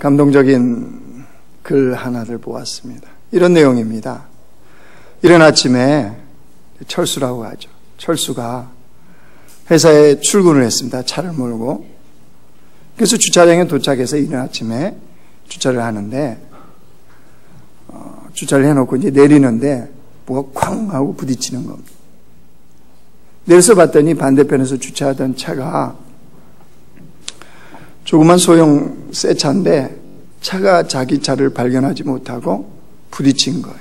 감동적인 글 하나를 보았습니다. 이런 내용입니다. 이른 아침에 철수라고 하죠. 철수가 회사에 출근을 했습니다. 차를 몰고. 그래서 주차장에 도착해서 이른 아침에 주차를 하는데 주차를 해놓고 이제 내리는데 뭐가 쾅 하고 부딪히는 겁니다. 내려서 봤더니 반대편에서 주차하던 차가 조그만 소형 새 차인데 차가 자기 차를 발견하지 못하고 부딪힌 거예요.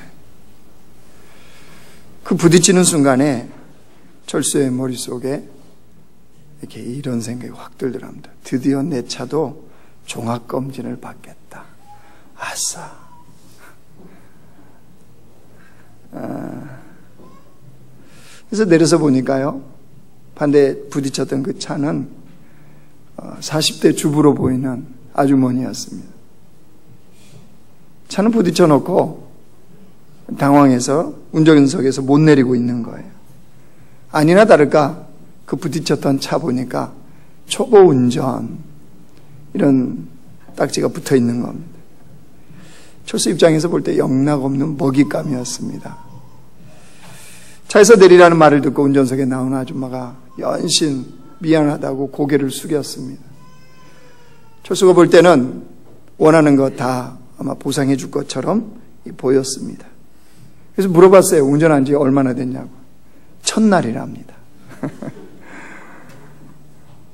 그 부딪히는 순간에 철수의 머릿속에 이렇게 이런 생각이 확 들더랍니다. 드디어 내 차도 종합검진을 받겠다. 아싸. 그래서 내려서 보니까요, 반대 부딪혔던 그 차는 40대 주부로 보이는 아주머니였습니다. 차는 부딪혀 놓고 당황해서 운전석에서 못 내리고 있는 거예요. 아니나 다를까 그 부딪혔던 차 보니까 초보 운전 이런 딱지가 붙어 있는 겁니다. 철수 입장에서 볼 때 영락없는 먹잇감이었습니다. 차에서 내리라는 말을 듣고 운전석에 나온 아줌마가 연신 미안하다고 고개를 숙였습니다. 철수가 볼 때는 원하는 거 다 아마 보상해 줄 것처럼 보였습니다. 그래서 물어봤어요. 운전한 지 얼마나 됐냐고. 첫날이랍니다.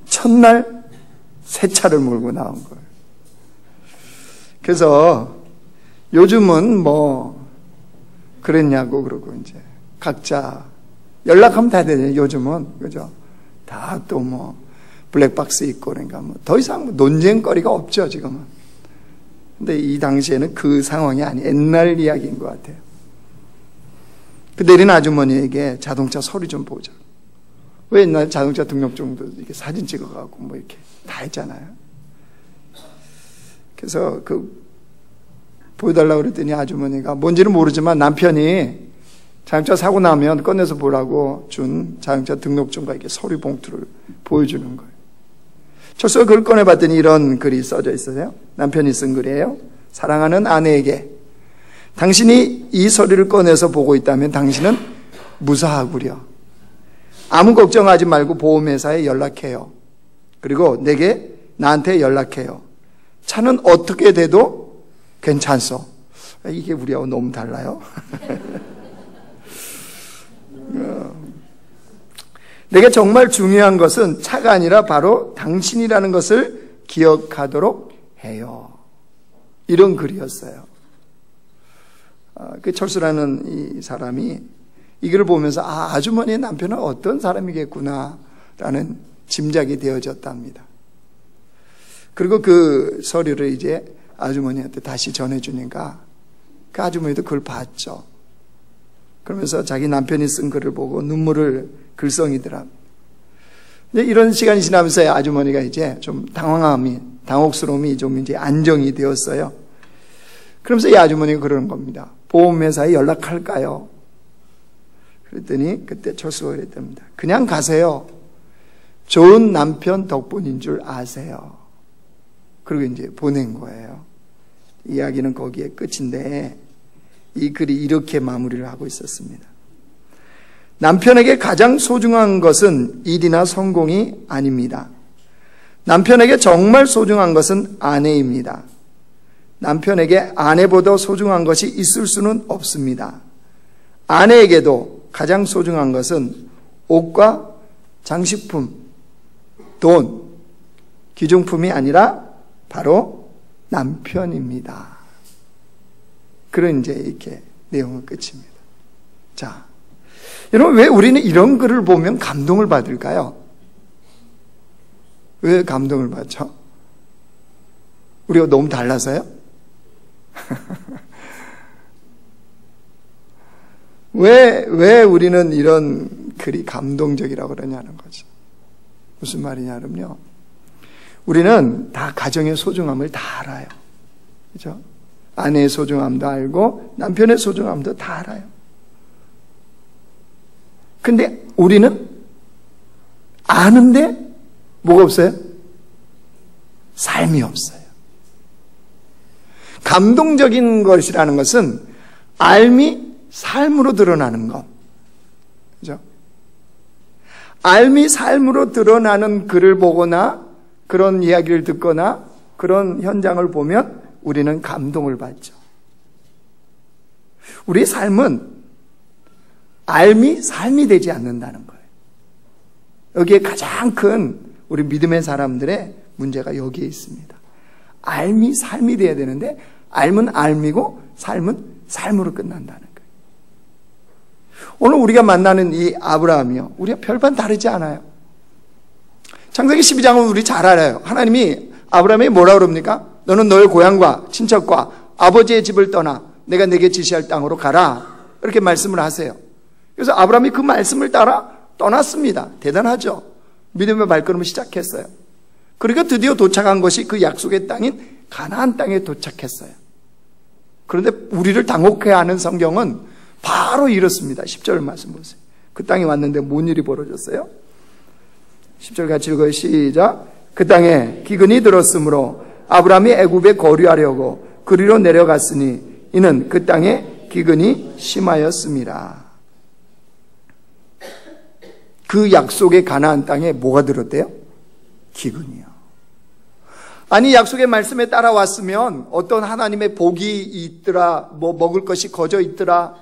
첫날 새 차를 몰고 나온 거예요. 그래서 요즘은 뭐 그랬냐고 그러고 이제 각자 연락하면 다 되잖아요. 요즘은 그죠? 다 또 뭐 블랙박스 있고 그러니까 뭐 더 이상 논쟁거리가 없죠 지금은. 근데 이 당시에는 그 상황이 아니 옛날 이야기인 것 같아요. 그 내린 아주머니에게 자동차 서류 좀 보자. 왜 옛날 자동차 등록증도 이렇게 사진 찍어갖고 뭐 이렇게 다 했잖아요. 그래서 그 보여달라고 그랬더니 아주머니가 뭔지는 모르지만 남편이 자동차 사고 나면 꺼내서 보라고 준 자동차 등록증과 이렇게 서류 봉투를 보여주는 거예요. 철수가 그걸 꺼내봤더니 이런 글이 써져 있어요. 남편이 쓴 글이에요. 사랑하는 아내에게 당신이 이 서류를 꺼내서 보고 있다면 당신은 무사하구려. 아무 걱정하지 말고 보험회사에 연락해요. 그리고 나한테 연락해요. 차는 어떻게 돼도 괜찮소. 이게 우리하고 너무 달라요. 내게 정말 중요한 것은 차가 아니라 바로 당신이라는 것을 기억하도록 해요. 이런 글이었어요. 그 철수라는 이 사람이 이 글을 보면서 아주머니의 남편은 어떤 사람이겠구나라는 짐작이 되어졌답니다. 그리고 그 서류를 이제 아주머니한테 다시 전해주니까 그 아주머니도 그걸 봤죠. 그러면서 자기 남편이 쓴 글을 보고 눈물을 글썽이더라. 이런 시간이 지나면서 아주머니가 이제 좀 당혹스러움이 좀 이제 안정이 되었어요. 그러면서 이 아주머니가 그러는 겁니다. 보험회사에 연락할까요? 그랬더니 그때 철수가 그랬답니다. 그냥 가세요. 좋은 남편 덕분인 줄 아세요. 그리고 이제 보낸 거예요. 이야기는 거기에 끝인데 이 글이 이렇게 마무리를 하고 있었습니다. 남편에게 가장 소중한 것은 일이나 성공이 아닙니다. 남편에게 정말 소중한 것은 아내입니다. 남편에게 아내보다 소중한 것이 있을 수는 없습니다. 아내에게도 가장 소중한 것은 옷과 장식품, 돈, 귀중품이 아니라 바로 남편입니다. 그런 이제 이렇게 내용은 끝입니다. 자, 여러분 왜 우리는 이런 글을 보면 감동을 받을까요? 왜 감동을 받죠? 우리가 너무 달라서요? 왜 우리는 이런 글이 감동적이라고 그러냐는 거죠. 무슨 말이냐면요. 우리는 다 가정의 소중함을 다 알아요. 그죠? 아내의 소중함도 알고 남편의 소중함도 다 알아요. 근데 우리는 아는데 뭐가 없어요? 삶이 없어요. 감동적인 것이라는 것은 삶이 삶으로 드러나는 것. 그죠? 삶이 삶으로 드러나는 글을 보거나 그런 이야기를 듣거나 그런 현장을 보면 우리는 감동을 받죠. 우리의 삶은 삶이 되지 않는다는 거예요. 여기에 가장 큰 우리 믿음의 사람들의 문제가 여기에 있습니다. 삶이 돼야 되는데 삶은 삶이고 삶은 삶으로 끝난다는 거예요. 오늘 우리가 만나는 이 아브라함이요, 우리가 별반 다르지 않아요. 창세기 12장은 우리 잘 알아요. 하나님이 아브라함에게 뭐라 그럽니까? 너는 너의 고향과 친척과 아버지의 집을 떠나 내가 내게 지시할 땅으로 가라, 이렇게 말씀을 하세요. 그래서 아브라함이 그 말씀을 따라 떠났습니다. 대단하죠. 믿음의 발걸음을 시작했어요. 그러니까 드디어 도착한 것이 그 약속의 땅인 가나안 땅에 도착했어요. 그런데 우리를 당혹해 하는 성경은 바로 이렇습니다. 10절 말씀 보세요. 그 땅에 왔는데 뭔 일이 벌어졌어요? 10절 같이 읽어요. 시작. 그 땅에 기근이 들었으므로 아브라함이 애굽에 거류하려고 그리로 내려갔으니 이는 그 땅에 기근이 심하였습니다. 그 약속의 가나안 땅에 뭐가 들었대요? 기근이요. 아니, 약속의 말씀에 따라왔으면 어떤 하나님의 복이 있더라, 뭐 먹을 것이 거저 있더라,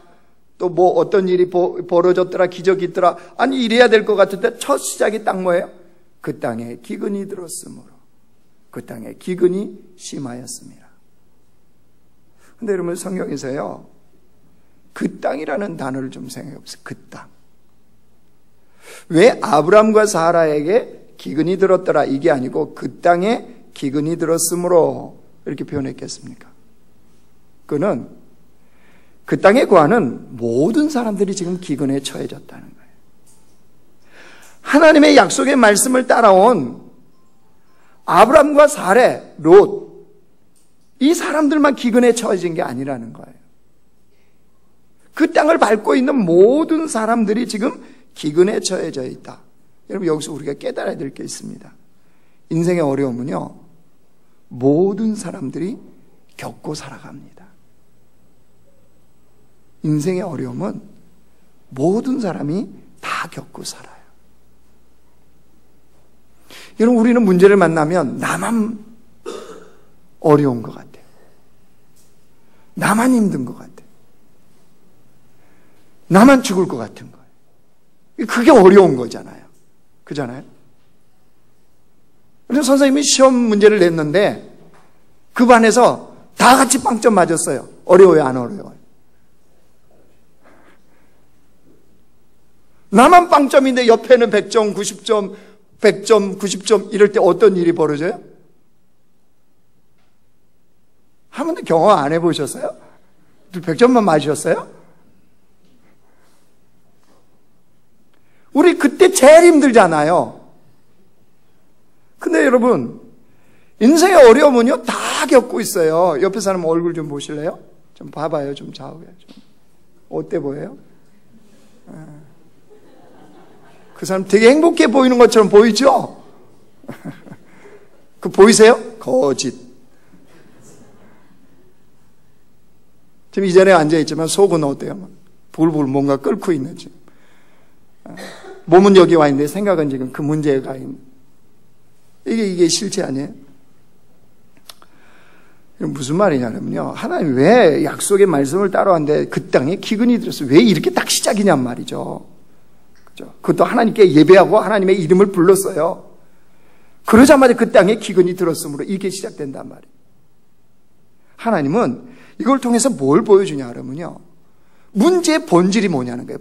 또 뭐 어떤 일이 벌어졌더라, 기적이 있더라, 아니 이래야 될 것 같은데 첫 시작이 딱 뭐예요? 그 땅에 기근이 들었으므로 그 땅에 기근이 심하였습니다. 근데 여러분, 성경에서요, 그 땅이라는 단어를 좀 생각해 보세요. 그 땅. 왜 아브람과 사라에게 기근이 들었더라 이게 아니고 그 땅에 기근이 들었으므로 이렇게 표현했겠습니까? 그는 그 땅에 거하는 모든 사람들이 지금 기근에 처해졌다는 거예요. 하나님의 약속의 말씀을 따라온 아브람과 사라, 롯, 이 사람들만 기근에 처해진 게 아니라는 거예요. 그 땅을 밟고 있는 모든 사람들이 지금 기근에 처해져 있다. 여러분, 여기서 우리가 깨달아야 될 게 있습니다. 인생의 어려움은요, 모든 사람들이 겪고 살아갑니다. 인생의 어려움은 모든 사람이 다 겪고 살아요. 여러분, 우리는 문제를 만나면 나만 어려운 것 같아요. 나만 힘든 것 같아요. 나만 죽을 것 같은 거예요. 그게 어려운 거잖아요. 그잖아요? 그래서 선생님이 시험 문제를 냈는데 그 반에서 다 같이 빵점 맞았어요. 어려워요, 안 어려워요? 나만 빵점인데 옆에는 100점, 90점, 100점, 90점 이럴 때 어떤 일이 벌어져요? 한 번도 경험 안 해보셨어요? 100점만 맞으셨어요? 우리 그때 제일 힘들잖아요. 근데 여러분, 인생의 어려움은요, 다 겪고 있어요. 옆에 사람 얼굴 좀 보실래요? 좀 봐봐요, 좀 좌우에. 좀. 어때 보여요? 그 사람 되게 행복해 보이는 것처럼 보이죠? 그 보이세요? 거짓. 지금 이 자리에 앉아있지만 속은 어때요? 불불 뭔가 끓고 있는 지금. 몸은 여기 와 있는데 생각은 지금 그 문제에 가 있는. 이게 실체 아니에요? 무슨 말이냐면요, 하나님 왜 약속의 말씀을 따라왔는데 그 땅에 기근이 들었어요? 왜 이렇게 딱 시작이냔 말이죠. 그죠? 그것도 하나님께 예배하고 하나님의 이름을 불렀어요. 그러자마자 그 땅에 기근이 들었으므로 이게 시작된단 말이에요. 하나님은 이걸 통해서 뭘 보여주냐 그러면요, 문제의 본질이 뭐냐는 거예요.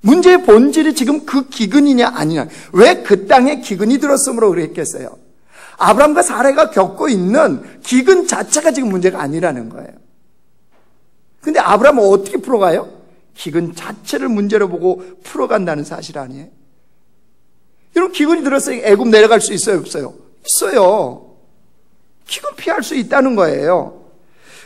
문제의 본질이 지금 그 기근이냐 아니냐. 왜 그 땅에 기근이 들었으므로 그랬겠어요? 아브람과 사라가 겪고 있는 기근 자체가 지금 문제가 아니라는 거예요. 근데 아브람은 어떻게 풀어가요? 기근 자체를 문제로 보고 풀어간다는 사실 아니에요? 여러분, 기근이 들었어요. 애굽 내려갈 수 있어요, 없어요? 있어요. 기근 피할 수 있다는 거예요.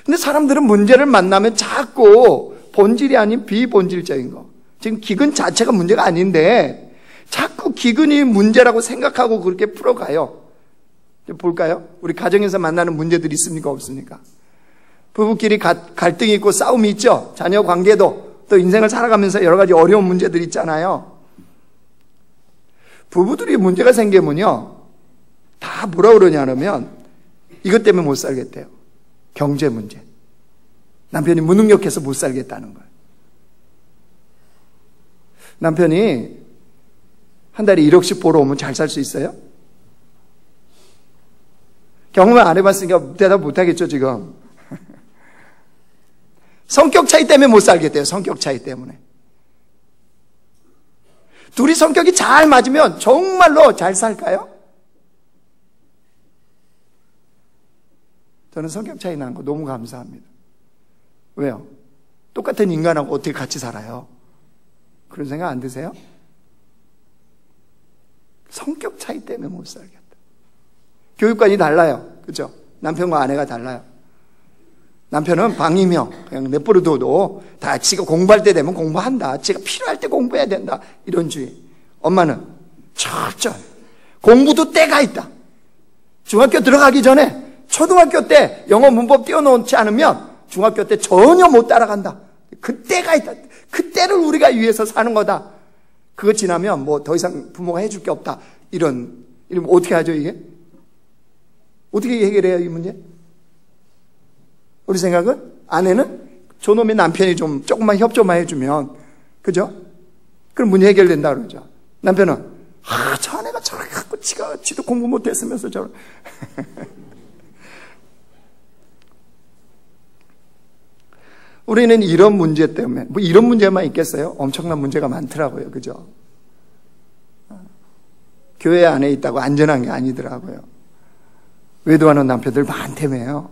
근데 사람들은 문제를 만나면 자꾸 본질이 아닌 비본질적인 거, 지금 기근 자체가 문제가 아닌데 자꾸 기근이 문제라고 생각하고 그렇게 풀어가요. 볼까요? 우리 가정에서 만나는 문제들이 있습니까? 없습니까? 부부끼리 갈등이 있고 싸움이 있죠. 자녀 관계도 또 인생을 살아가면서 여러 가지 어려운 문제들이 있잖아요. 부부들이 문제가 생기면요, 다 뭐라 그러냐면 이것 때문에 못 살겠대요. 경제 문제. 남편이 무능력해서 못 살겠다는 거예요. 남편이 한 달에 1억씩 벌어오면 잘 살 수 있어요? 경험을 안 해봤으니까 대답 못하겠죠, 지금. 성격 차이 때문에 못 살겠대요. 성격 차이 때문에. 둘이 성격이 잘 맞으면 정말로 잘 살까요? 저는 성격 차이 나는 거 너무 감사합니다. 왜요? 똑같은 인간하고 어떻게 같이 살아요? 그런 생각 안 드세요? 성격 차이 때문에 못 살겠다. 교육관이 달라요. 그죠? 남편과 아내가 달라요. 남편은 방이며 그냥 내버려둬도 다 지가 공부할 때 되면 공부한다. 지가 필요할 때 공부해야 된다. 이런 주의. 엄마는 철저히 공부도 때가 있다. 중학교 들어가기 전에 초등학교 때 영어 문법 띄워놓지 않으면 중학교 때 전혀 못 따라간다. 그 때가 있다. 그 때를 우리가 위해서 사는 거다. 그거 지나면 뭐 더 이상 부모가 해줄 게 없다. 이러면 어떻게 하죠, 이게? 어떻게 해결해요, 이 문제? 우리 생각은 아내는 저놈의 남편이 좀 조금만 협조만 해주면, 그죠? 그럼 문제 해결된다 그러죠. 남편은 저 아내가 저렇게 갖고 지도 공부 못했으면서 저런. 우리는 이런 문제 때문에, 뭐 이런 문제만 있겠어요? 엄청난 문제가 많더라고요. 그죠? 교회 안에 있다고 안전한 게 아니더라고요. 외도하는 남편들 많다며요.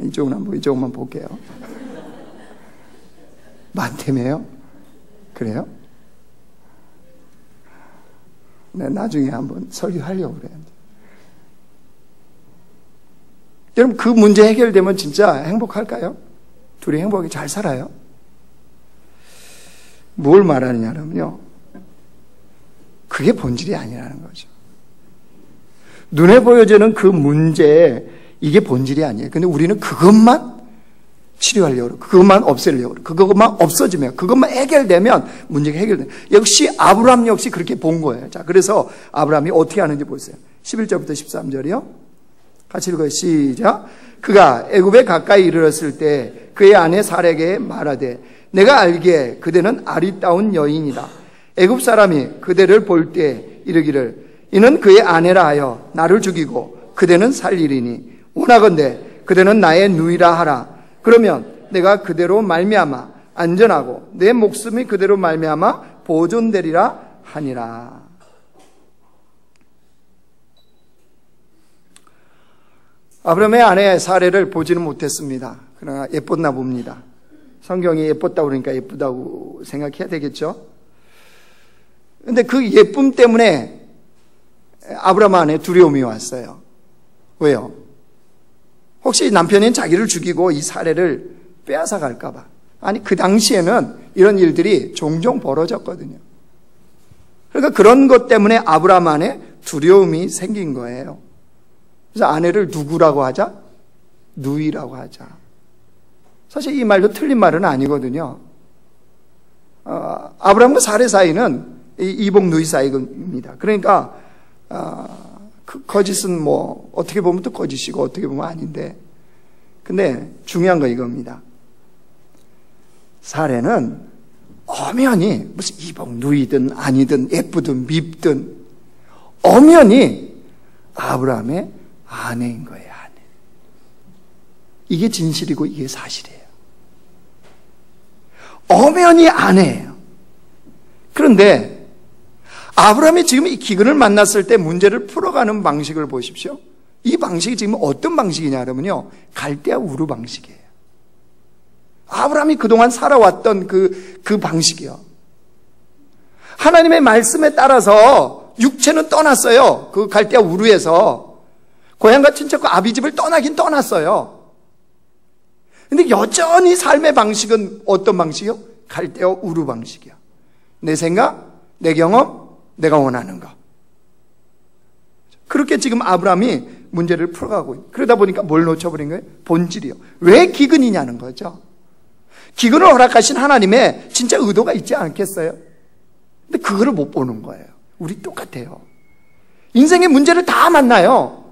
이쪽만 볼게요. 많다며요? 그래요? 네, 나중에 한번 설교하려고 그래요. 여러분, 그 문제 해결되면 진짜 행복할까요? 둘이 행복하게 잘 살아요? 뭘 말하느냐면요, 그게 본질이 아니라는 거죠. 눈에 보여지는 그 문제, 이게 본질이 아니에요. 근데 우리는 그것만 치료하려고, 그것만 없애려고, 그것만 없어지면, 그것만 해결되면 문제가 해결돼요. 역시 아브라함 역시 그렇게 본 거예요. 자, 그래서 아브라함이 어떻게 하는지 보세요. 11절부터 13절이요. 같이 읽어요. 시작. 그가 애굽에 가까이 이르렀을 때 그의 아내 사라에게 말하되 내가 알기에 그대는 아리따운 여인이다. 애굽 사람이 그대를 볼 때 이르기를 이는 그의 아내라 하여 나를 죽이고 그대는 살리리니 원하건대 그대는 나의 누이라 하라. 그러면 내가 그대로 말미암아 안전하고 내 목숨이 그대로 말미암아 보존되리라 하니라. 아브라함의 아내 사레를 보지는 못했습니다. 그러나 예뻤나 봅니다. 성경이 예뻤다고 그러니까 예쁘다고 생각해야 되겠죠. 그런데 그 예쁨 때문에 아브라함 안에 두려움이 왔어요. 왜요? 혹시 남편인 자기를 죽이고 이 사레를 빼앗아 갈까 봐. 아니, 그 당시에는 이런 일들이 종종 벌어졌거든요. 그러니까 그런 것 때문에 아브라함 안에 두려움이 생긴 거예요. 그래서 아내를 누구라고 하자? 누이라고 하자. 사실 이 말도 틀린 말은 아니거든요. 아브라함과 사레 사이는 이복 누이 사이입니다. 그러니까 그 거짓은 뭐 어떻게 보면 또 거짓이고 어떻게 보면 아닌데, 근데 중요한 거 이겁니다. 사레는 엄연히 무슨 이복 누이든 아니든 예쁘든 밉든 엄연히 아브라함의 아내인 거예요. 아내. 이게 진실이고 이게 사실이에요. 엄연히 아내예요. 그런데 아브라함이 지금 이 기근을 만났을 때 문제를 풀어가는 방식을 보십시오. 이 방식이 지금 어떤 방식이냐 그러면요, 갈대아 우르 방식이에요. 아브라함이 그동안 살아왔던 그 방식이요. 하나님의 말씀에 따라서 육체는 떠났어요. 그 갈대아 우르에서 고향과 친척과 아비집을 떠나긴 떠났어요. 근데 여전히 삶의 방식은 어떤 방식이요? 갈대아 우르 방식이요. 내 생각, 내 경험, 내가 원하는 거. 그렇게 지금 아브라함이 문제를 풀어가고 있는. 그러다 보니까 뭘 놓쳐버린 거예요? 본질이요. 왜 기근이냐는 거죠. 기근을 허락하신 하나님의 진짜 의도가 있지 않겠어요? 근데 그거를 못 보는 거예요. 우리 똑같아요. 인생의 문제를 다 만나요.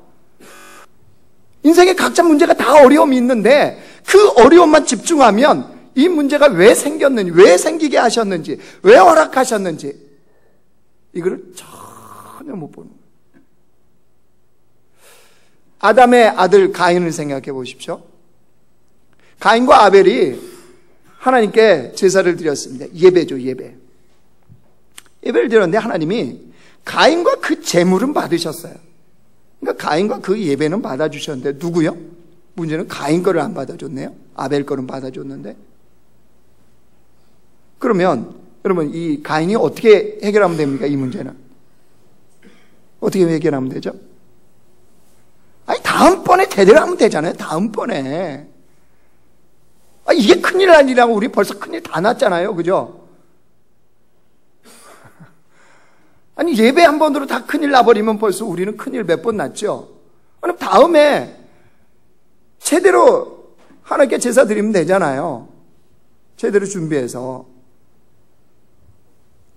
인생에 각자 문제가 다 어려움이 있는데 그 어려움만 집중하면 이 문제가 왜 생겼는지, 왜 생기게 하셨는지, 왜 허락하셨는지 이거를 전혀 못 보는 거예요. 아담의 아들 가인을 생각해 보십시오. 가인과 아벨이 하나님께 제사를 드렸습니다. 예배죠, 예배. 예배를 드렸는데 하나님이 가인과 그 제물은 받으셨어요. 그러니까 가인과 그 예배는 받아주셨는데 누구요? 문제는 가인 거를 안 받아줬네요. 아벨 거는 받아줬는데. 그러면 여러분 이 가인이 어떻게 해결하면 됩니까? 이 문제는 어떻게 해결하면 되죠? 아니 다음번에 제대로 하면 되잖아요. 다음번에. 이게 큰일 날 일이라고 우리 벌써 큰일 다 났잖아요. 그죠? 아니 예배 한 번으로 다 큰일 나버리면 벌써 우리는 큰일 몇 번 났죠. 그럼 다음에 제대로 하나님께 제사 드리면 되잖아요. 제대로 준비해서.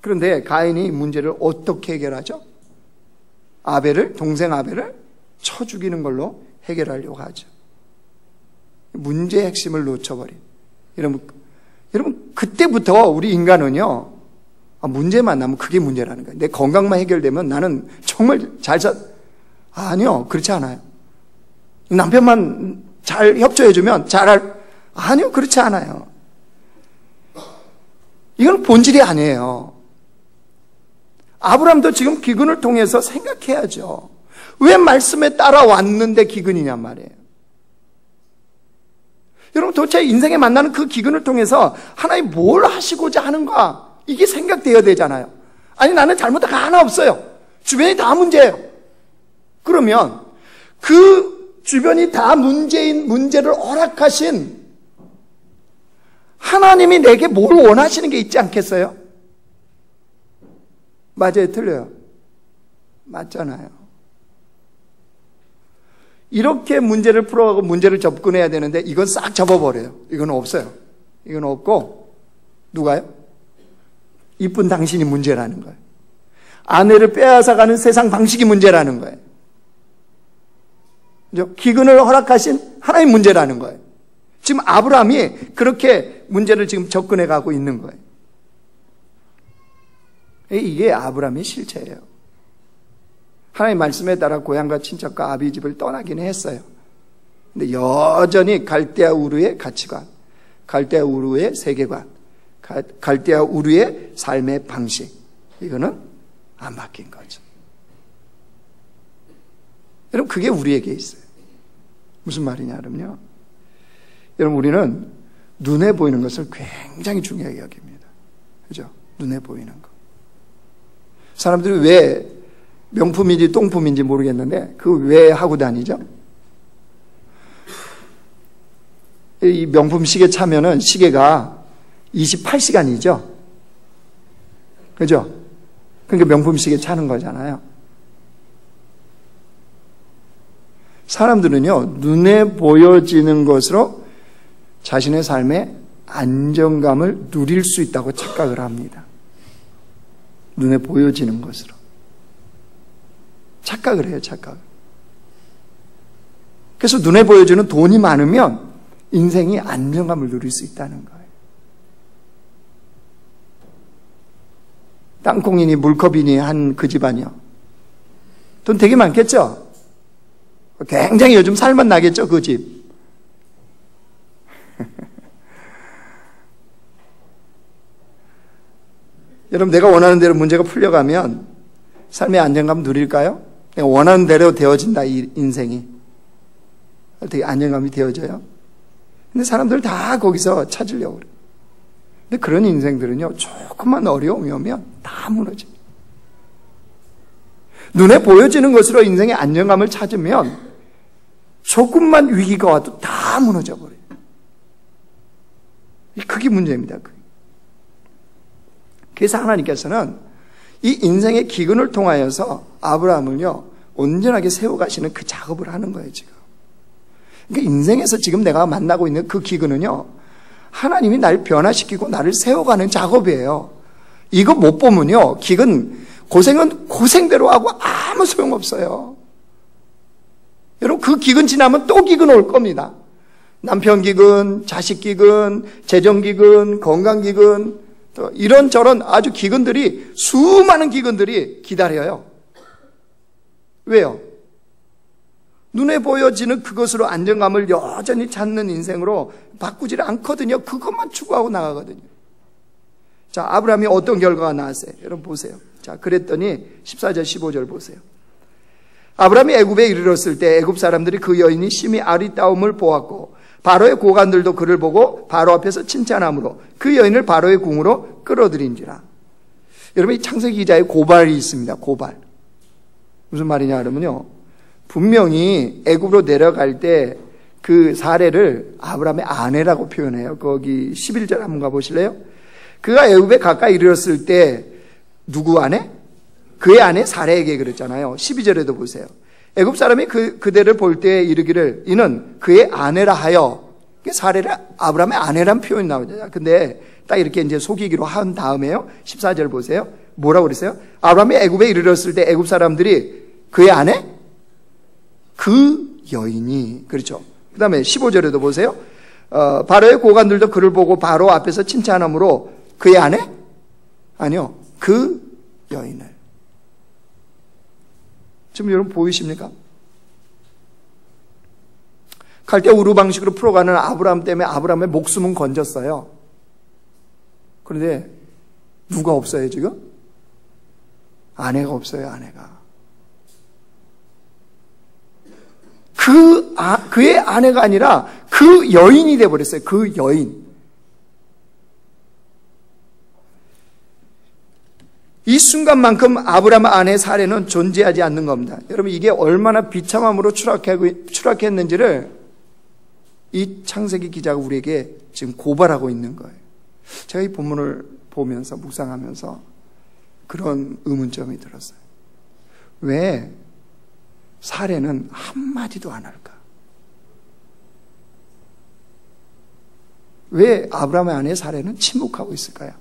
그런데 가인이 문제를 어떻게 해결하죠? 아벨을, 동생 아벨을 쳐 죽이는 걸로 해결하려고 하죠. 문제의 핵심을 놓쳐버린. 여러분 그때부터 우리 인간은요, 문제만 나면 그게 문제라는 거예요. 내 건강만 해결되면 나는 정말 아니요, 그렇지 않아요. 남편만 잘 협조해주면 아니요, 그렇지 않아요. 이건 본질이 아니에요. 아브라함도 지금 기근을 통해서 생각해야죠. 왜 말씀에 따라왔는데 기근이냔 말이에요. 여러분 도대체 인생에 만나는 그 기근을 통해서 하나님 뭘 하시고자 하는가, 이게 생각되어야 되잖아요. 아니 나는 잘못한 거 하나 없어요. 주변이 다 문제예요. 그러면 그 주변이 다 문제인 문제를 허락하신 하나님이 내게 뭘 원하시는 게 있지 않겠어요? 맞아요, 틀려요? 맞잖아요. 이렇게 문제를 풀어가고 문제를 접근해야 되는데 이건 싹 접어버려요. 이건 없어요. 이건 없고 누가요? 이쁜 당신이 문제라는 거예요. 아내를 빼앗아가는 세상 방식이 문제라는 거예요. 그죠? 기근을 허락하신 하나님 문제라는 거예요. 지금 아브라함이 그렇게 문제를 지금 접근해 가고 있는 거예요. 이게 아브라함의 실체예요. 하나님 말씀에 따라 고향과 친척과 아비 집을 떠나긴 했어요. 근데 여전히 갈대아 우르의 가치관, 갈대아 우르의 세계관, 갈대아 우르의 삶의 방식, 이거는 안 바뀐 거죠. 여러분 그게 우리에게 있어요. 무슨 말이냐면요, 여러분 우리는 눈에 보이는 것을 굉장히 중요하게 여깁니다. 그죠? 눈에 보이는 거. 사람들이 왜 명품인지 똥품인지 모르겠는데 그 왜 하고 다니죠? 이 명품 시계 차면은 시계가 28시간이죠. 그죠? 그러니까 명품 시계 차는 거잖아요. 사람들은요, 눈에 보여지는 것으로 자신의 삶의 안정감을 누릴 수 있다고 착각을 합니다. 눈에 보여지는 것으로. 착각을 해요, 착각. 그래서 눈에 보여지는 돈이 많으면 인생이 안정감을 누릴 수 있다는 거예요. 땅콩이니 물컵이니 한 그 집안이요. 돈 되게 많겠죠? 굉장히 요즘 살맛 나겠죠, 그 집. 여러분, 내가 원하는 대로 문제가 풀려가면 삶의 안정감 누릴까요? 내가 원하는 대로 되어진다, 이 인생이. 어떻게 안정감이 되어져요? 근데 사람들 다 거기서 찾으려고 그래요. 근데 그런 인생들은요, 조금만 어려움이 오면 다 무너져요. 눈에 보여지는 것으로 인생의 안정감을 찾으면 조금만 위기가 와도 다 무너져 버려요. 그게 문제입니다. 그래서 하나님께서는 이 인생의 기근을 통하여서 아브라함을요, 온전하게 세워가시는 그 작업을 하는 거예요, 지금. 그러니까 인생에서 지금 내가 만나고 있는 그 기근은요, 하나님이 날 변화시키고 나를 세워가는 작업이에요. 이거 못 보면요, 고생은 고생대로 하고 아무 소용없어요. 여러분, 그 기근 지나면 또 기근 올 겁니다. 남편 기근, 자식 기근, 재정 기근, 건강 기근, 또 이런저런 아주 기근들이, 수많은 기근들이 기다려요. 왜요? 눈에 보여지는 그것으로 안정감을 여전히 찾는 인생으로 바꾸질 않거든요. 그것만 추구하고 나가거든요. 자, 아브라함이 어떤 결과가 나왔어요? 여러분 보세요. 자, 그랬더니 14절 15절 보세요. 아브라함이 애굽에 이르렀을 때 애굽 사람들이 그 여인이 심히 아리따움을 보았고 바로의 고관들도 그를 보고 바로 앞에서 칭찬함으로 그 여인을 바로의 궁으로 끌어들인지라. 여러분, 이 창세기 기자의 고발이 있습니다. 고발. 무슨 말이냐 그러면요, 분명히 애굽으로 내려갈 때 그 사례를 아브라함의 아내라고 표현해요. 거기 11절 한번 가보실래요? 그가 애굽에 가까이 이르렀을 때 누구 아내? 그의 아내 사례에게 그랬잖아요. 12절에도 보세요. 애굽 사람이 그대를 볼 때 이르기를 이는 그의 아내라 하여, 사례를 아브라함의 아내란 표현이 나오잖아요. 근데 딱 이렇게 이제 속이기로 한 다음에요. 14절 보세요. 뭐라고 그랬어요? 아브라함이 애굽에 이르렀을 때 애굽 사람들이 그의 아내? 그 여인이, 그렇죠. 그 다음에 15절에도 보세요. 바로의 고관들도 그를 보고 바로 앞에서 칭찬함으로 그의 아내? 아니요, 그 여인을. 지금 여러분 보이십니까? 갈대 우루 방식으로 풀어가는 아브라함 때문에 아브라함의 목숨은 건졌어요. 그런데 누가 없어요 지금? 아내가 없어요. 아내가. 그의 아내가 아니라 그 여인이 돼버렸어요. 그 여인. 이 순간만큼 아브라함 아내의 사례는 존재하지 않는 겁니다. 여러분, 이게 얼마나 비참함으로 추락했는지를 이 창세기 기자가 우리에게 지금 고발하고 있는 거예요. 제가 이 본문을 보면서 묵상하면서 그런 의문점이 들었어요. 왜 사례는 한마디도 안 할까? 왜 아브라함의 아내의 사례는 침묵하고 있을까요?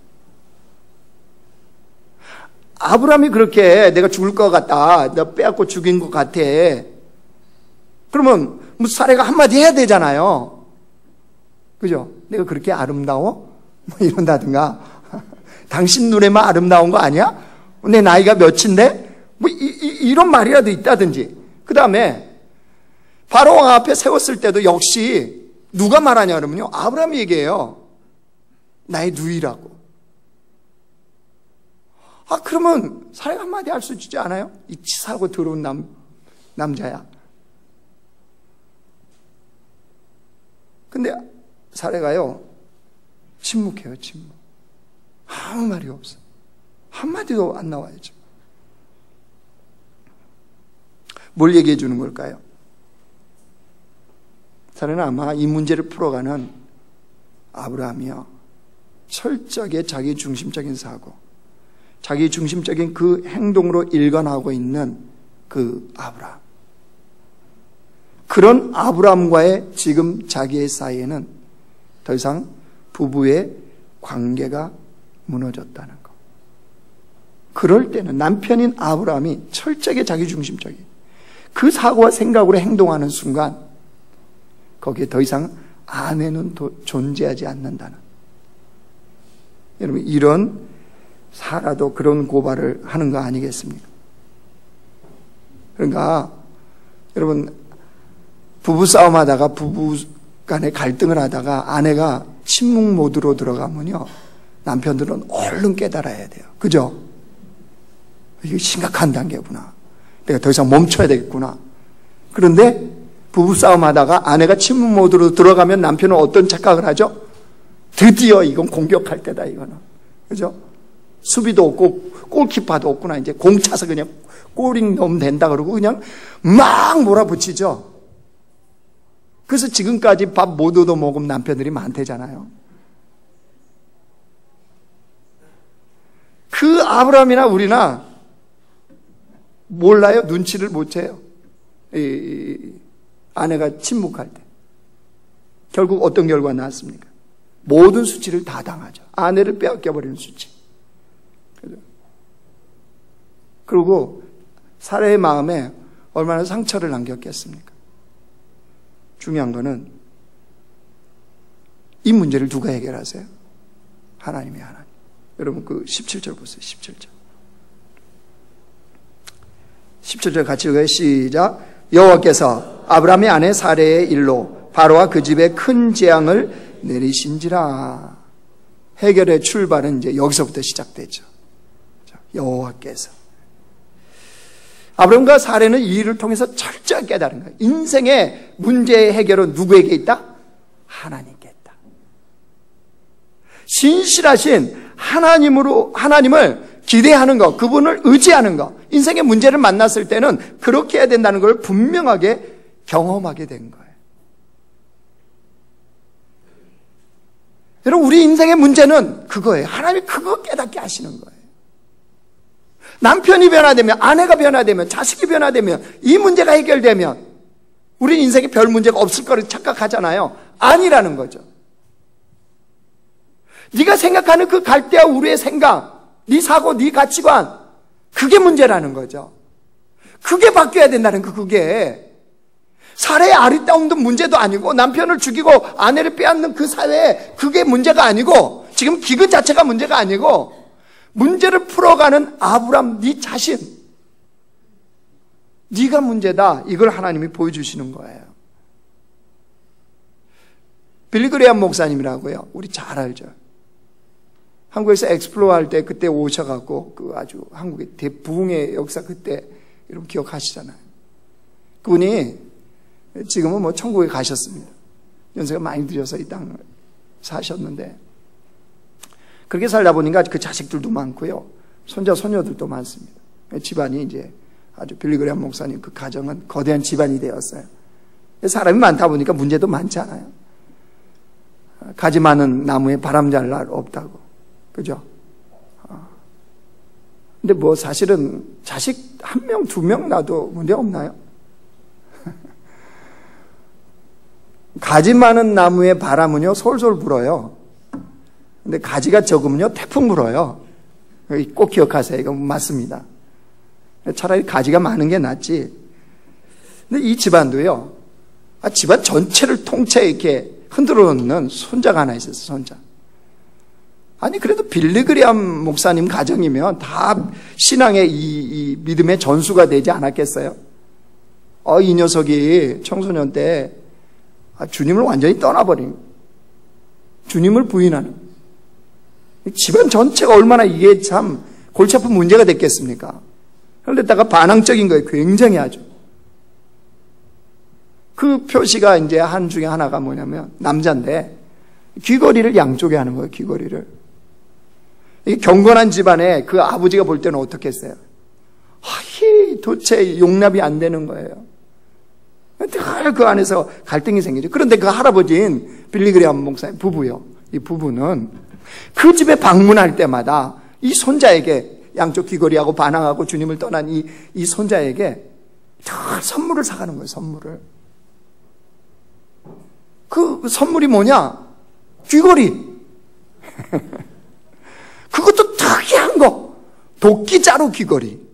아브라함이 그렇게 내가 죽을 것 같다, 나 빼앗고 죽인 것 같아, 그러면 무슨 사례가 한마디 해야 되잖아요. 그죠? 내가 그렇게 아름다워? 뭐 이런다든가, 당신 눈에만 아름다운 거 아니야? 내 나이가 몇인데? 뭐 이런 말이라도 있다든지. 그 다음에 바로 왕 앞에 세웠을 때도 역시 누가 말하냐 그러면요, 아브라함이 얘기해요. 나의 누이라고. 그러면 사례가 한마디 할 수 있지 않아요? 이 치사하고 더러운 남자야. 근데 사례가요, 침묵해요, 침묵. 아무 말이 없어. 한마디도 안 나와요, 지금. 뭘 얘기해 주는 걸까요? 사례는 아마 이 문제를 풀어가는 아브라함이요, 철저하게 자기 중심적인 사고, 자기 중심적인 그 행동으로 일관하고 있는 그 아브라함. 그런 아브라함과의 지금 자기의 사이에는 더 이상 부부의 관계가 무너졌다는 것. 그럴 때는 남편인 아브라함이 철저하게 자기 중심적인 그 사고와 생각으로 행동하는 순간 거기에 더 이상 아내는 존재하지 않는다는. 여러분, 이런 사라도 그런 고발을 하는 거 아니겠습니까? 그러니까 여러분, 부부싸움 하다가 부부 간에 갈등을 하다가 아내가 침묵 모드로 들어가면요, 남편들은 얼른 깨달아야 돼요. 그죠? 이게 심각한 단계구나. 내가 더 이상 멈춰야 되겠구나. 그런데 부부싸움 하다가 아내가 침묵 모드로 들어가면 남편은 어떤 착각을 하죠? 드디어 이건 공격할 때다, 이거는. 그죠? 수비도 없고 골키퍼도 없구나. 이제 공 차서 그냥 골링 넣으면 된다 그러고 그냥 막 몰아붙이죠. 그래서 지금까지 밥 못 얻어 먹은 남편들이 많대잖아요. 그 아브라함이나 우리나 몰라요? 눈치를 못 채요. 아내가 침묵할 때. 결국 어떤 결과가 나왔습니까? 모든 수치를 다 당하죠. 아내를 빼앗겨버리는 수치. 그리고 사라의 마음에 얼마나 상처를 남겼겠습니까? 중요한 거는 이 문제를 누가 해결하세요? 하나님이 하나님. 여러분 그 17절 보세요. 17절. 17절 같이 읽어요. 시작. 여호와께서 아브라함의 아내 사레의 일로 바로와 그 집에 큰 재앙을 내리신지라. 해결의 출발은 이제 여기서부터 시작되죠. 여호와께서. 아브라함과 사레는 이 일을 통해서 철저히 깨달은 거예요. 인생의 문제의 해결은 누구에게 있다? 하나님께 있다. 신실하신 하나님을 기대하는 것, 그분을 의지하는 것, 인생의 문제를 만났을 때는 그렇게 해야 된다는 걸 분명하게 경험하게 된 거예요. 여러분, 우리 인생의 문제는 그거예요. 하나님이 그거 깨닫게 하시는 거예요. 남편이 변화되면, 아내가 변화되면, 자식이 변화되면, 이 문제가 해결되면 우리 인생에 별 문제가 없을 거를 착각하잖아요. 아니라는 거죠. 네가 생각하는 그 갈대와 우리의 생각, 네 사고, 네 가치관, 그게 문제라는 거죠. 그게 바뀌어야 된다는 거. 그게 사례의 아리따움도 문제도 아니고, 남편을 죽이고 아내를 빼앗는 그 사회에 그게 문제가 아니고, 지금 기근 자체가 문제가 아니고, 문제를 풀어가는 아브람 네 자신, 네가 문제다. 이걸 하나님이 보여주시는 거예요. 빌리 그레이엄 목사님이라고요. 우리 잘 알죠. 한국에서 엑스플로어 할 때 그때 오셔갖고 그 아주 한국의 대부흥의 역사 그때 여러분 기억하시잖아요. 그분이 지금은 뭐 천국에 가셨습니다. 연세가 많이 들여서 이 땅을 사셨는데, 그렇게 살다 보니까 그 자식들도 많고요. 손자, 손녀들도 많습니다. 집안이 이제 아주 빌리 그레이엄 목사님 그 가정은 거대한 집안이 되었어요. 사람이 많다 보니까 문제도 많잖아요. 가지 많은 나무에 바람 잘 날 없다고. 그죠? 근데 뭐 사실은 자식 1명, 2명 나도 문제 없나요? 가지 많은 나무에 바람은요, 솔솔 불어요. 근데 가지가 적으면요, 태풍 불어요. 꼭 기억하세요. 이거 맞습니다. 차라리 가지가 많은 게 낫지. 근데 이 집안도요, 집안 전체를 통째 이렇게 흔들어 놓는 손자가 하나 있었어요, 손자. 아니, 그래도 빌리 그레이엄 목사님 가정이면 다 신앙의 이 믿음의 전수가 되지 않았겠어요? 이 녀석이 청소년 때 주님을 완전히 떠나버린, 주님을 부인하는, 집안 전체가 얼마나 이게 참 골치 아픈 문제가 됐겠습니까? 그런데다가 반항적인 거예요. 굉장히 아주. 그 표시가 이제 한 중에 하나가 뭐냐면, 남자인데 귀걸이를 양쪽에 하는 거예요. 귀걸이를. 이 경건한 집안에 그 아버지가 볼 때는 어떻게 했어요? 도대체 용납이 안 되는 거예요. 늘 그 안에서 갈등이 생기죠. 그런데 그 할아버지인 빌리 그레이엄 목사님 부부요. 이 부부는 그 집에 방문할 때마다 이 손자에게, 양쪽 귀걸이하고 반항하고 주님을 떠난 이 손자에게 다 선물을 사가는 거예요. 선물을. 그 선물이 뭐냐? 귀걸이. 그것도 특이한 거. 도끼자루 귀걸이.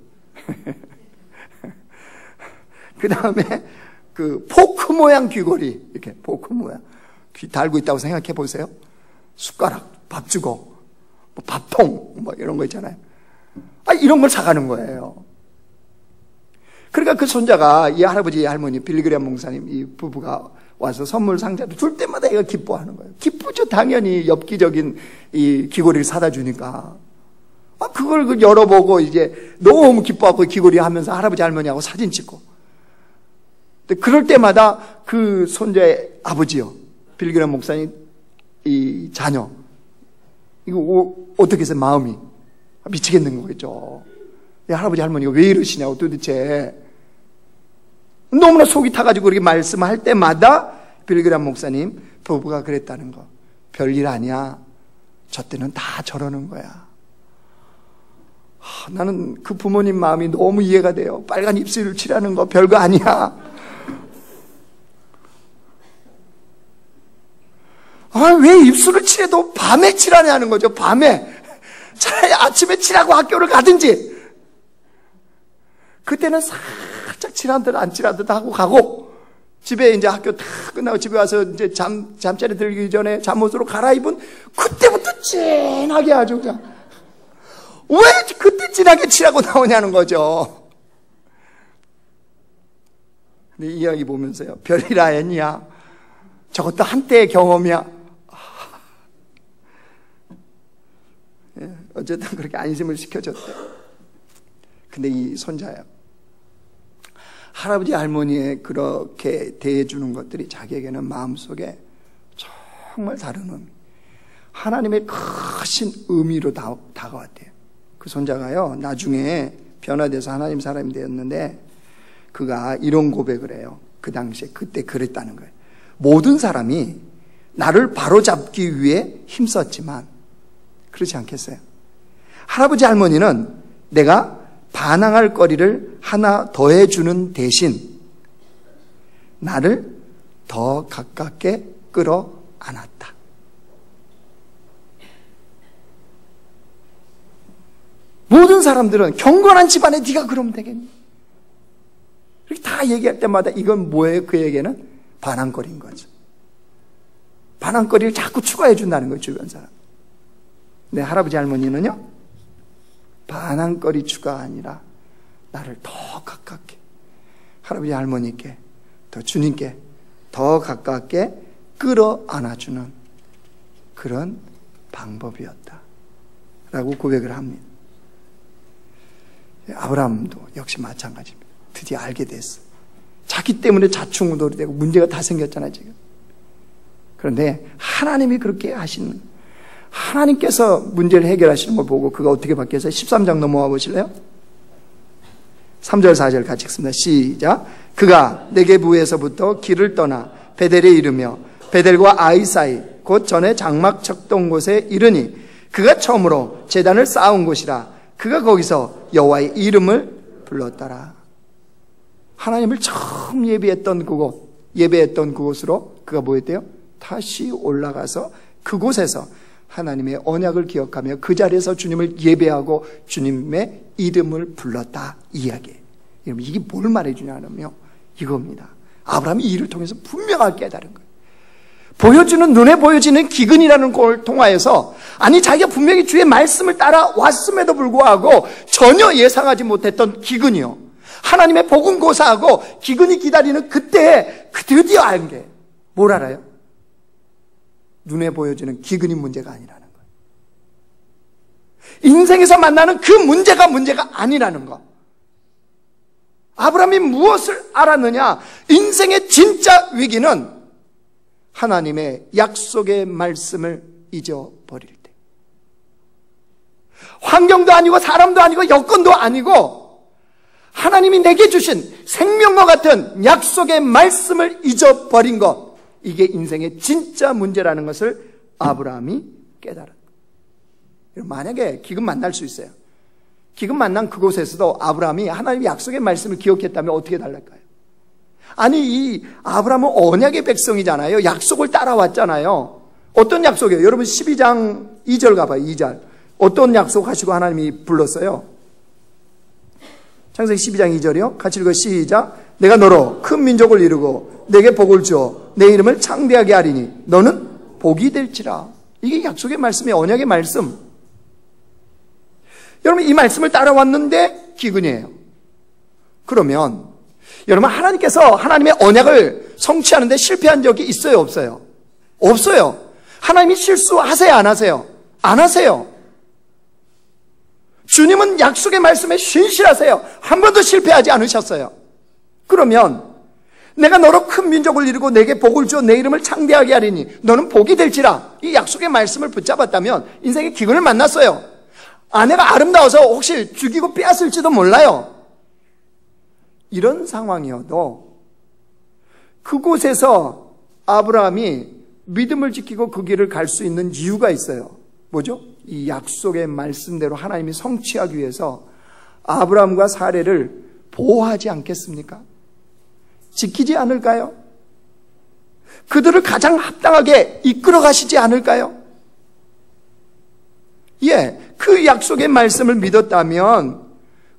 그 다음에 그 포크 모양 귀걸이. 이렇게 포크 모양. 귀 달고 있다고 생각해 보세요. 숟가락, 밥 주고, 뭐 밥통, 뭐 이런 거 있잖아요. 이런 걸 사가는 거예요. 그러니까 그 손자가 이 할아버지, 할머니, 빌리 그레이엄 목사님 이 부부가 와서 선물 상자를 줄 때마다 얘가 기뻐하는 거예요. 기쁘죠. 당연히 엽기적인 이 귀걸이를 사다 주니까. 그걸 열어보고 이제 너무 기뻐하고 귀걸이 하면서 할아버지, 할머니하고 사진 찍고. 근데 그럴 때마다 그 손자의 아버지요, 빌리 그레이엄 목사님 이 자녀, 이거 어떻게 해서 마음이 미치겠는 거겠죠. 할아버지, 할머니가 왜 이러시냐고 도대체. 너무나 속이 타가지고 그렇게 말씀할 때마다 빌리 그레이엄 목사님 부부가 그랬다는 거. 별일 아니야. 저 때는 다 저러는 거야. 나는 그 부모님 마음이 너무 이해가 돼요. 빨간 입술을 칠하는 거 별거 아니야. 왜 입술을 칠해도 밤에 칠하냐는 거죠. 밤에. 차라리 아침에 칠하고 학교를 가든지. 그때는 살짝 칠한 듯 안 칠한 듯 하고 가고, 집에 이제 학교 다 끝나고 집에 와서 이제 잠자리 들기 전에 잠옷으로 갈아입은 그때부터 진하게 아주 그냥. 왜 그때 진하게 칠하고 나오냐는 거죠. 근데 이 이야기 보면서요, 별일 아니야. 저것도 한때의 경험이야. 어쨌든 그렇게 안심을 시켜줬대. 근데 이 손자요, 할아버지 할머니의 그렇게 대해주는 것들이 자기에게는 마음속에 정말 다른 의미, 하나님의 크신 의미로 다가왔대요. 그 손자가요, 나중에 변화돼서 하나님 사람이 되었는데, 그가 이런 고백을 해요. 그 당시에 그때 그랬다는 거예요. 모든 사람이 나를 바로잡기 위해 힘썼지만 그렇지 않겠어요? 할아버지 할머니는 내가 반항할 거리를 하나 더해주는 대신 나를 더 가깝게 끌어안았다. 모든 사람들은 경건한 집안에 네가 그러면 되겠니? 이렇게 다 얘기할 때마다 이건 뭐예요? 그에게는 반항거리인 거죠. 반항거리를 자꾸 추가해 준다는 거예요, 주변 사람. 근데 할아버지 할머니는요, 반항거리 추가가 아니라 나를 더 가깝게, 할아버지 할머니께, 더 주님께 더 가깝게 끌어안아주는 그런 방법이었다 라고 고백을 합니다. 아브라함도 역시 마찬가지입니다. 드디어 알게 됐어. 자기 때문에 자충우돌이 되고 문제가 다 생겼잖아요, 지금. 그런데 하나님이 그렇게 하시는, 하나님께서 문제를 해결하시는 걸 보고 그가 어떻게 바뀌었어요? 13장 넘어와 보실래요? 3절 4절 같이 읽습니다. 시작. 그가 네게부에서부터 길을 떠나 베델에 이르며 베델과 아이 사이 곧 전에 장막 쳤던 곳에 이르니 그가 처음으로 제단을 쌓은 곳이라. 그가 거기서 여호와의 이름을 불렀더라. 하나님을 처음 예배했던 그곳으로 그가 뭐 했대요? 다시 올라가서 그곳에서 하나님의 언약을 기억하며 그 자리에서 주님을 예배하고 주님의 이름을 불렀다, 이 이야기예요. 여러분, 이게 뭘 말해주냐면요, 이겁니다. 아브라함이 이 일을 통해서 분명하게 깨달은 거예요. 보여주는, 눈에 보여지는 기근이라는 걸 통하여서, 아니 자기가 분명히 주의 말씀을 따라왔음에도 불구하고 전혀 예상하지 못했던 기근이요, 하나님의 복음 고사하고 기근이 기다리는 그때에 드디어 알 게 뭘 알아요? 눈에 보여지는 기근이 문제가 아니라는 거예요. 인생에서 만나는 그 문제가 아니라는 거. 아브라함이 무엇을 알았느냐? 인생의 진짜 위기는 하나님의 약속의 말씀을 잊어버릴 때. 환경도 아니고 사람도 아니고 여건도 아니고 하나님이 내게 주신 생명과 같은 약속의 말씀을 잊어버린 것, 이게 인생의 진짜 문제라는 것을 아브라함이 깨달았다. 만약에 기근 만날 수 있어요. 기근 만난 그곳에서도 아브라함이 하나님의 약속의 말씀을 기억했다면 어떻게 달랄까요? 아니, 이 아브라함은 언약의 백성이잖아요. 약속을 따라왔잖아요. 어떤 약속이에요? 여러분 12장 2절 가봐요. 2절. 어떤 약속 하시고 하나님이 불렀어요? 창세기 12장 2절이요. 같이 읽어. 시작. 내가 너로 큰 민족을 이루고 내게 복을 주어 내 이름을 창대하게 하리니 너는 복이 될지라. 이게 약속의 말씀이에요. 언약의 말씀. 여러분, 이 말씀을 따라왔는데 기근이에요. 그러면 여러분, 하나님께서 하나님의 언약을 성취하는데 실패한 적이 있어요, 없어요? 없어요. 하나님이 실수하세요, 안 하세요? 안 하세요. 주님은 약속의 말씀에 신실하세요. 한 번도 실패하지 않으셨어요. 그러면 내가 너로 큰 민족을 이루고 내게 복을 주어 내 이름을 창대하게 하리니 너는 복이 될지라. 이 약속의 말씀을 붙잡았다면 인생의 기근을 만났어요. 아내가 아름다워서 혹시 죽이고 빼앗을지도 몰라요. 이런 상황이어도 그곳에서 아브라함이 믿음을 지키고 그 길을 갈 수 있는 이유가 있어요. 뭐죠? 이 약속의 말씀대로 하나님이 성취하기 위해서 아브라함과 사례를 보호하지 않겠습니까? 지키지 않을까요? 그들을 가장 합당하게 이끌어 가시지 않을까요? 그 약속의 말씀을 믿었다면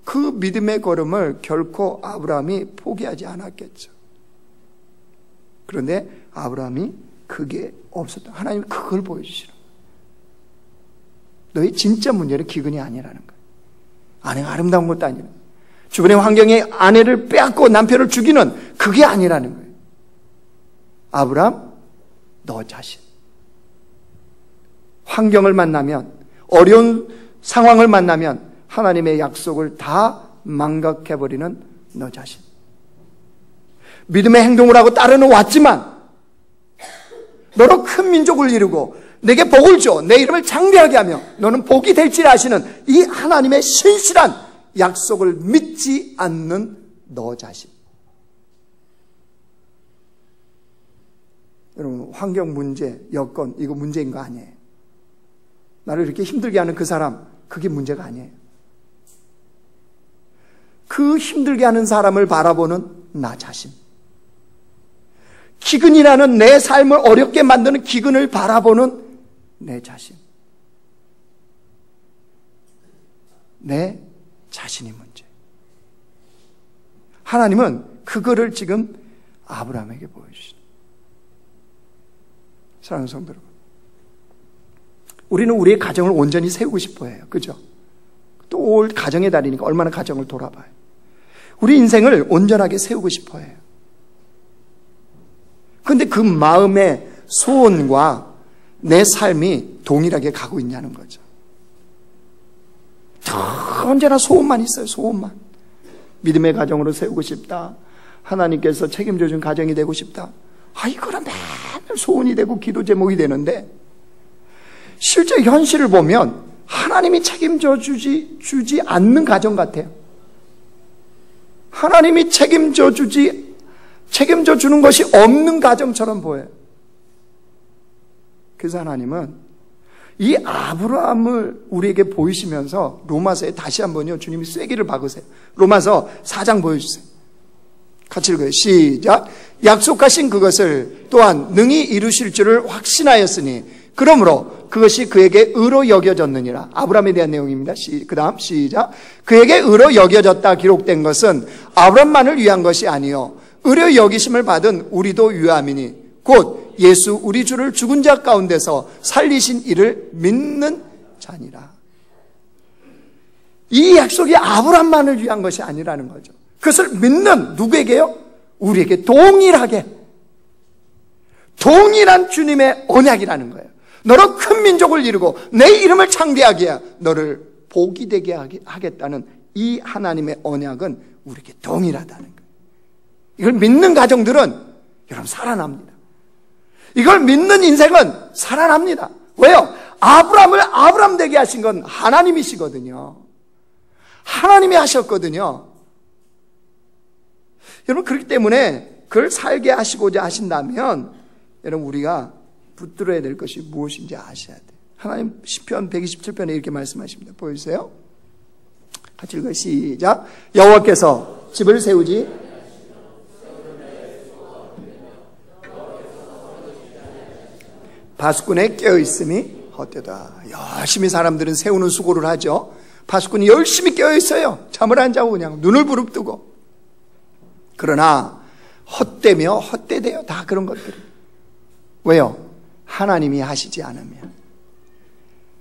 그 믿음의 걸음을 결코 아브라함이 포기하지 않았겠죠. 그런데 아브라함이 그게 없었다. 하나님이 그걸 보여주시는 거예요. 너희 진짜 문제는 기근이 아니라는 거예요. 아내가 아름다운 것도 아니라 주변의 환경에 아내를 빼앗고 남편을 죽이는 그게 아니라는 거예요. 아브라함, 너 자신. 환경을 만나면, 어려운 상황을 만나면 하나님의 약속을 다 망각해버리는 너 자신. 믿음의 행동을 하고 따르는 왔지만 너로 큰 민족을 이루고 내게 복을 줘, 내 이름을 장대하게 하며 너는 복이 될지라 하시는 이 하나님의 신실한 약속을 믿지 않는 너 자신. 여러분, 환경 문제, 여건, 이거 문제인 거 아니에요. 나를 이렇게 힘들게 하는 그 사람, 그게 문제가 아니에요. 그 힘들게 하는 사람을 바라보는 나 자신. 기근이라는 내 삶을 어렵게 만드는 기근을 바라보는 내 자신. 내 자신이 문제. 하나님은 그거를 지금 아브라함에게 보여주시는. 사랑하는 성도 여러분, 우리는 우리의 가정을 온전히 세우고 싶어 해요. 그죠? 또 올 가정의 달이니까 얼마나 가정을 돌아봐요. 우리 인생을 온전하게 세우고 싶어 해요. 그런데 그 마음의 소원과 내 삶이 동일하게 가고 있냐는 거죠. 언제나 소원만 있어요. 소원만. 믿음의 가정으로 세우고 싶다. 하나님께서 책임져 준 가정이 되고 싶다. 이거는 맨날 소원이 되고 기도 제목이 되는데 실제 현실을 보면 하나님이 책임져 주지 않는 가정 같아요. 하나님이 책임져 주는 것이 없는 가정처럼 보여요. 그래서 하나님은 이 아브라함을 우리에게 보이시면서 로마서에 다시 한번요, 주님이 쐐기를 박으세요. 로마서 4장 보여주세요. 같이 읽어요. 시작. 약속하신 그것을 또한 능히 이루실 줄을 확신하였으니 그러므로 그것이 그에게 의로 여겨졌느니라. 아브라함에 대한 내용입니다. 그 다음 시작. 그에게 의로 여겨졌다 기록된 것은 아브라함만을 위한 것이 아니요 의로 여기심을 받은 우리도 유함이니 곧 예수 우리 주를 죽은 자 가운데서 살리신 이를 믿는 자니라. 이 약속이 아브라함만을 위한 것이 아니라는 거죠. 그것을 믿는 누구에게요? 우리에게 동일한 주님의 언약이라는 거예요. 너로 큰 민족을 이루고 내 이름을 창대하게 해 너를 복이 되게 하겠다는 이 하나님의 언약은 우리에게 동일하다는 거예요. 이걸 믿는 가정들은 여러분 살아납니다. 이걸 믿는 인생은 살아납니다. 왜요? 아브라함을 아브라함 되게 하신 건 하나님이시거든요. 하나님이 하셨거든요. 여러분, 그렇기 때문에 그걸 살게 하시고자 하신다면 여러분, 우리가 붙들어야 될 것이 무엇인지 아셔야 돼요. 하나님 시편 127편에 이렇게 말씀하십니다. 보여주세요. 같이 읽어요. 시작. 여호와께서 집을 세우지 파수꾼에 깨어있음이 헛되다. 열심히 사람들은 세우는 수고를 하죠. 파수꾼이 열심히 깨어있어요. 잠을 안 자고 그냥 눈을 부릅뜨고. 그러나 헛되며 헛되대요. 다 그런 것들이. 왜요? 하나님이 하시지 않으면,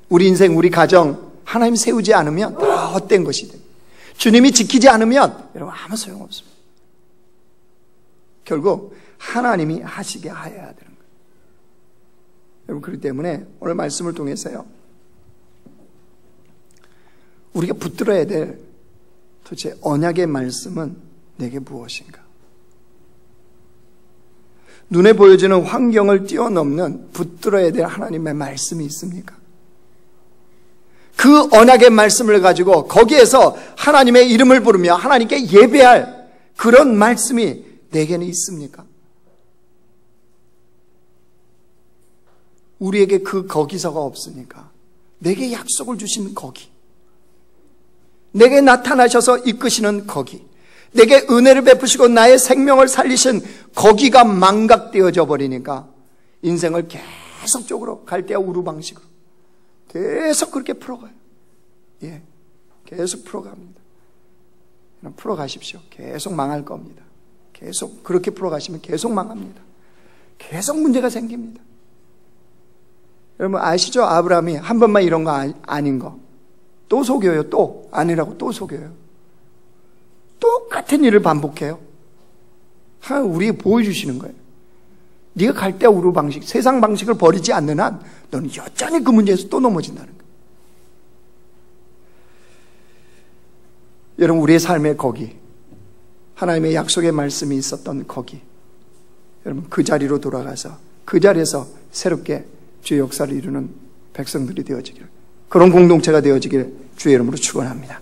우리 인생 우리 가정 하나님 세우지 않으면 다 헛된 것이 돼요. 주님이 지키지 않으면 여러분 아무 소용없습니다. 결국 하나님이 하시게 하여야 되는 거예요. 여러분, 그렇기 때문에 오늘 말씀을 통해서요, 우리가 붙들어야 될 도대체 언약의 말씀은 내게 무엇인가? 눈에 보여지는 환경을 뛰어넘는 붙들어야 될 하나님의 말씀이 있습니까? 그 언약의 말씀을 가지고 거기에서 하나님의 이름을 부르며 하나님께 예배할 그런 말씀이 내게는 있습니까? 우리에게 그 거기서가 없으니까 내게 약속을 주신 거기, 내게 나타나셔서 이끄시는 거기, 내게 은혜를 베푸시고 나의 생명을 살리신 거기가 망각되어져 버리니까 인생을 계속적으로 갈대아 우루 방식으로 계속 그렇게 풀어가요. 예, 계속 풀어갑니다. 풀어가십시오. 계속 망할 겁니다. 계속 그렇게 풀어가시면 계속 망합니다. 계속 문제가 생깁니다. 여러분 아시죠? 아브라함이 한 번만 이런 거 아닌 거 또 속여요. 또 아니라고 또 속여요. 똑같은 일을 반복해요. 우리에게 보여주시는 거예요. 네가 갈대아 우루 방식, 세상 방식을 버리지 않는 한 너는 여전히 그 문제에서 또 넘어진다는 거예요. 여러분 우리의 삶의 거기, 하나님의 약속의 말씀이 있었던 거기, 여러분 그 자리로 돌아가서 그 자리에서 새롭게 주의 역사를 이루는 백성들이 되어지기를, 그런 공동체가 되어지기를 주의 이름으로 축원합니다.